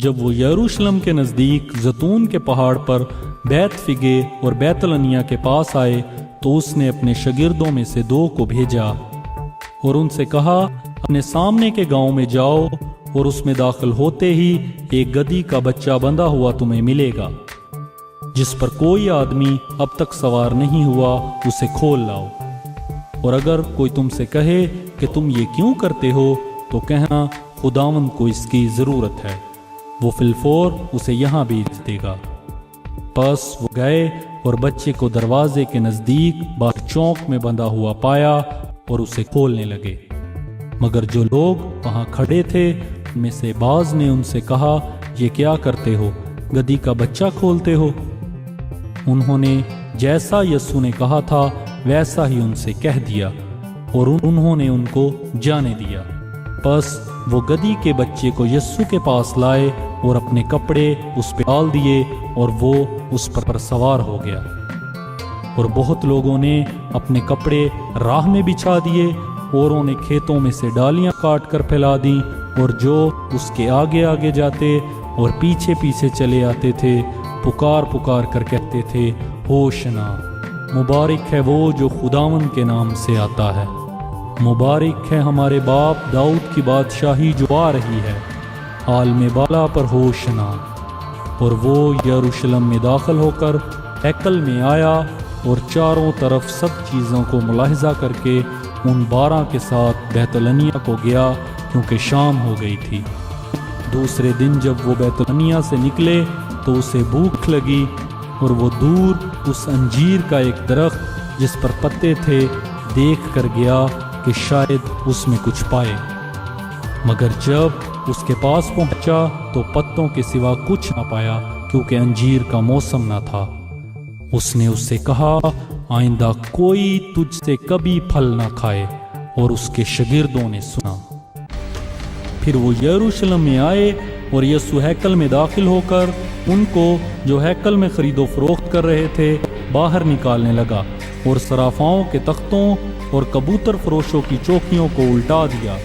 جب وہ یروشلم کے نزدیک زیتون کے پہاڑ پر بیت فگے اور بیت الانیا کے پاس آئے تو اس نے اپنے شاگردوں میں سے 2 کو بھیجا اور ان سے کہا، اپنے سامنے کے گاؤں میں جاؤ اور اس میں داخل ہوتے ہی ایک گدھی کا بچہ بندھا ہوا تمہیں ملے گا، جس پر کوئی آدمی اب تک سوار نہیں ہوا، اسے کھول لاؤ۔ اور اگر کوئی تم سے کہے کہ تم یہ کیوں کرتے ہو تو کہنا، خداوند کو اس کی ضرورت ہے، وہ فی الفور اسے یہاں بھیج دے گا۔ پس وہ گئے اور بچے کو دروازے کے نزدیک باہر چوک میں بندھا ہوا پایا اور اسے کھولنے لگے۔ مگر جو لوگ وہاں کھڑے تھے ان میں سے بعض نے ان سے کہا، یہ کیا کرتے ہو؟ گدھی کا بچہ کھولتے ہو؟ انہوں نے جیسا یسوع نے کہا تھا ویسا ہی ان سے کہہ دیا اور انہوں نے ان کو جانے دیا۔ پس وہ گدھی کے بچے کو یسوع کے پاس لائے اور اپنے کپڑے اس پہ ڈال دیے اور وہ اس پر سوار ہو گیا۔ اور بہت لوگوں نے اپنے کپڑے راہ میں بچھا دیے، اوروں نے کھیتوں میں سے ڈالیاں کاٹ کر پھیلا دیں، اور جو اس کے آگے آگے جاتے اور پیچھے پیچھے چلے آتے تھے پکار پکار کر کہتے تھے، ہوشنا، مبارک ہے وہ جو خداوند کے نام سے آتا ہے، مبارک ہے ہمارے باپ داؤد کی بادشاہی جو آ رہی ہے، عالم بالا پر ہوشنا۔ اور وہ یروشلم میں داخل ہو کر ہیکل میں آیا اور چاروں طرف سب چیزوں کو ملاحظہ کر کے ان 12 کے ساتھ بیت الانیا کو گیا، کیونکہ شام ہو گئی تھی۔ دوسرے دن جب وہ بیت الانیا سے نکلے تو اسے بھوک لگی، اور وہ دور اس انجیر کا ایک درخت جس پر پتے تھے دیکھ کر گیا کہ شاید اس میں کچھ پائے، مگر جب اس کے پاس پہنچا تو پتوں کے سوا کچھ نہ پایا، کیونکہ انجیر کا موسم نہ تھا۔ اس نے اس سے کہا، آئندہ کوئی تجھ سے کبھی پھل نہ کھائے۔ اور اس کے شاگردوں نے سنا۔ پھر وہ یروشلم میں آئے اور یسوع ہیکل میں داخل ہو کر ان کو جو ہیکل میں خرید و فروخت کر رہے تھے باہر نکالنے لگا، اور صرافاؤں کے تختوں اور کبوتر فروشوں کی چوکیوں کو الٹا دیا،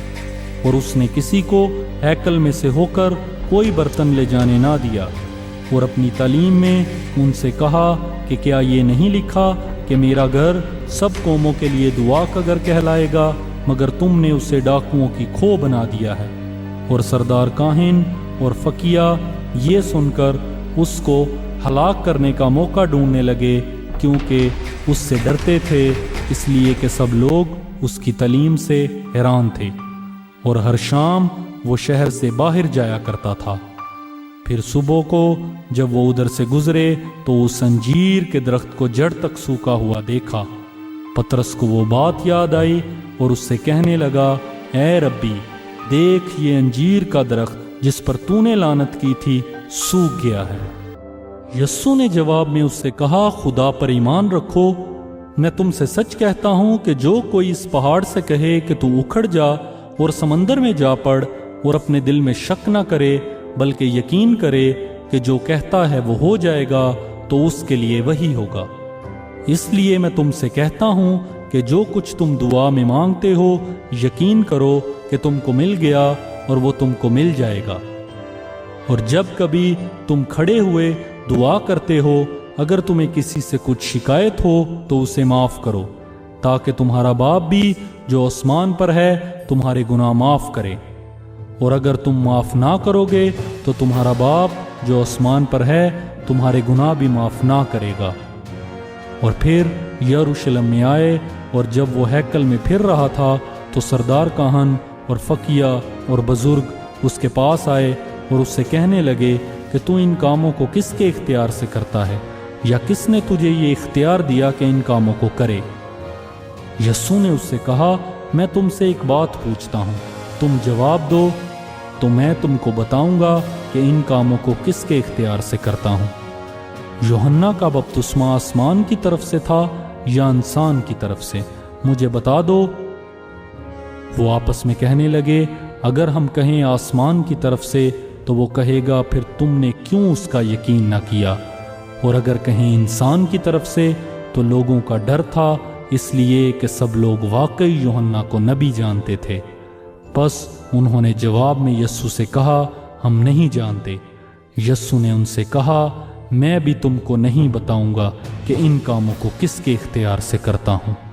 اور اس نے کسی کو ہیکل میں سے ہو کر کوئی برتن لے جانے نہ دیا، اور اپنی تعلیم میں ان سے کہا کہ کیا یہ نہیں لکھا کہ میرا گھر سب قوموں کے لیے دعا کا گھر کہلائے گا، مگر تم نے اسے ڈاکوؤں کی کھو بنا دیا ہے۔ اور سردار کاہن اور فقیہ یہ سن کر اس کو ہلاک کرنے کا موقع ڈھونڈنے لگے، کیونکہ اس سے ڈرتے تھے، اس لیے کہ سب لوگ اس کی تعلیم سے حیران تھے، اور ہر شام وہ شہر سے باہر جایا کرتا تھا۔ پھر صبح کو جب وہ ادھر سے گزرے تو اس انجیر کے درخت کو جڑ تک سوکھا ہوا دیکھا۔ پترس کو وہ بات یاد آئی اور اس سے کہنے لگا، اے ربی، دیکھ یہ انجیر کا درخت جس پر تو نے لعنت کی تھی سوکھ گیا ہے۔ یسوع نے جواب میں اس سے کہا، خدا پر ایمان رکھو، میں تم سے سچ کہتا ہوں کہ جو کوئی اس پہاڑ سے کہے کہ تو اکھڑ جا اور سمندر میں جا پڑ، اور اپنے دل میں شک نہ کرے بلکہ یقین کرے کہ جو کہتا ہے وہ ہو جائے گا، تو اس کے لیے وہی ہوگا۔ اس لیے میں تم سے کہتا ہوں کہ جو کچھ تم دعا میں مانگتے ہو، یقین کرو کہ تم کو مل گیا اور وہ تم کو مل جائے گا۔ اور جب کبھی تم کھڑے ہوئے دعا کرتے ہو، اگر تمہیں کسی سے کچھ شکایت ہو تو اسے معاف کرو، تاکہ تمہارا باپ بھی جو آسمان پر ہے تمہارے گناہ معاف کرے۔ اور اگر تم معاف نہ کرو گے تو تمہارا باپ جو آسمان پر ہے تمہارے گناہ بھی معاف نہ کرے گا۔ اور پھر یروشلم میں آئے، اور جب وہ ہیکل میں پھر رہا تھا تو سردار کاہن اور فقیہ اور بزرگ اس کے پاس آئے اور اس سے کہنے لگے کہ تو ان کاموں کو کس کے اختیار سے کرتا ہے، یا کس نے تجھے یہ اختیار دیا کہ ان کاموں کو کرے؟ یسوع نے اس سے کہا، میں تم سے ایک بات پوچھتا ہوں، تم جواب دو تو میں تم کو بتاؤں گا کہ ان کاموں کو کس کے اختیار سے کرتا ہوں۔ یوحنا کا بپتسمہ آسمان کی طرف سے تھا یا انسان کی طرف سے؟ مجھے بتا دو۔ وہ آپس میں کہنے لگے، اگر ہم کہیں آسمان کی طرف سے تو وہ کہے گا پھر تم نے کیوں اس کا یقین نہ کیا، اور اگر کہیں انسان کی طرف سے تو لوگوں کا ڈر تھا، اس لیے کہ سب لوگ واقعی یوحنا کو نبی جانتے تھے۔ پس انہوں نے جواب میں یسوع سے کہا، ہم نہیں جانتے۔ یسوع نے ان سے کہا، میں بھی تم کو نہیں بتاؤں گا کہ ان کاموں کو کس کے اختیار سے کرتا ہوں۔